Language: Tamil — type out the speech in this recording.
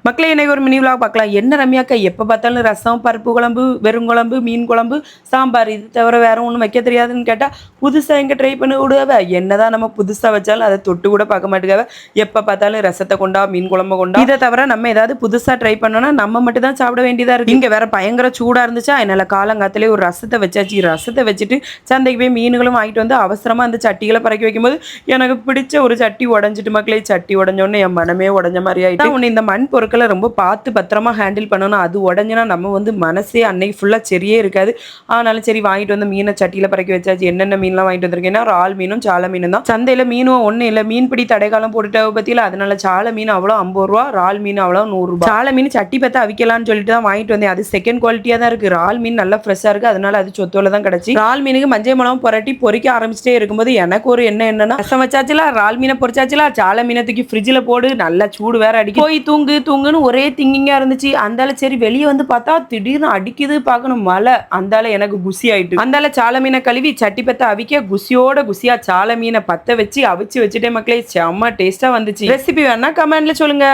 மக்களே இன்னைக்கு ஒரு மினி விலாக் பார்க்கலாம். என்ன ரம்யாக்கா எப்போ பார்த்தாலும் ரசம், பருப்பு குழம்பு, வெறும் குழம்பு, மீன் குழம்பு, சாம்பார் இது தவிர வேற ஒன்றும் வைக்க தெரியாதுன்னு கேட்டால் புதுசாக எங்கே ட்ரை பண்ணி விடுவ. என்னதான் நம்ம புதுசாக வச்சாலும் அதை தொட்டு கூட பார்க்க மாட்டேங்காவ. எப்போ பார்த்தாலும் ரசத்தை கொண்டா, மீன் குழம்பு கொண்டா. இதை தவிர நம்ம ஏதாவது புதுசாக ட்ரை பண்ணோம்னா நம்ம மட்டும் தான் சாப்பிட வேண்டியதாக இருக்குது. இங்கே வேற பயங்கர சூடாக இருந்துச்சா, என்னால் காலங்காத்திலே ஒரு ரசத்தை வச்சாச்சு. ரசத்தை வச்சுட்டு சந்தைக்கு போய் மீன்களும் வாங்கிட்டு வந்து அவசரமாக அந்த சட்டிகளை பறக்கி வைக்கும்போது எனக்கு பிடிச்ச ஒரு சட்டி உடஞ்சிட்டு மக்களே. சட்டி உடஞ்சோடனே என் மனமே உடஞ்ச மாதிரி ஆகிட்டு. உன்னை இந்த மண் பொருட்கள் ரொம்ப பார்த்து பத்திரமா ஹேண்டில் பண்ணணும். அது உடஞ்சினா நம்ம மனசே அன்னைக்கு ஃபுல்லாக சரியே இருக்காது. ஆனாலும் சரி வாங்கிட்டு வந்து மீனை சட்டியில் பறக்கி வச்சாச்சு. என்னென்ன மீன்லாம் வாங்கிட்டு வந்திருக்கேன்னா இறால் மீனும் சால மீனும் தான். சந்தையில் மீனும் ஒன்றும் இல்லை, மீன்பிடி தடைக்காலம் போட்டுட்ட பற்றியில். அதனால சால மீன் அவ்வளோ 50 ரூபா, இறால் மீன் அவ்வளோ 100 ரூபா. சால மீன் சட்டி பற்றி அவிக்கலாம்னு சொல்லிட்டு தான் வாங்கிட்டு வந்தேன். அது செகண்ட் குவாலிட்டியாக தான் இருக்குது. இறால் மீன் நல்லா ஃப்ரெஷ்ஷாக இருக்குது, அதனால அது சொத்தோல தான் கிடச்சி. இறால் மீனுக்கு மஞ்சள் மிளகாய் புரட்டி பொறிக்க ஆரம்பிச்சிட்டே இருக்கும்போது எனக்கு ஒரு என்னன்னா ரசம் வச்சாச்சுல, இறால் மீனை பொறிச்சாச்சுல, சால மீனை தூக்கி ஃப்ரிட்ஜில் போடு, நல்லா சூடு வேற அடிக்கும். போய் தூங்குன்னு ஒரே திங்கிங்கா இருந்துச்சு. அந்தால சரி வெளியே வந்து பார்த்தா திடீர்னு அடிக்குது, பார்க்கணும் மழை. அந்தால எனக்கு குசி ஆயிட்டு. அந்தால சால மீனை கழுவி சட்டி பத்த அவிக்க குசியோட குசியா சால மீனை பத்த வச்சு அவிச்சு வச்சுட்டே மக்களே. செம்ம டேஸ்டா வந்துச்சு. ரெசிபி வேணா கமெண்ட்ல சொல்லுங்க.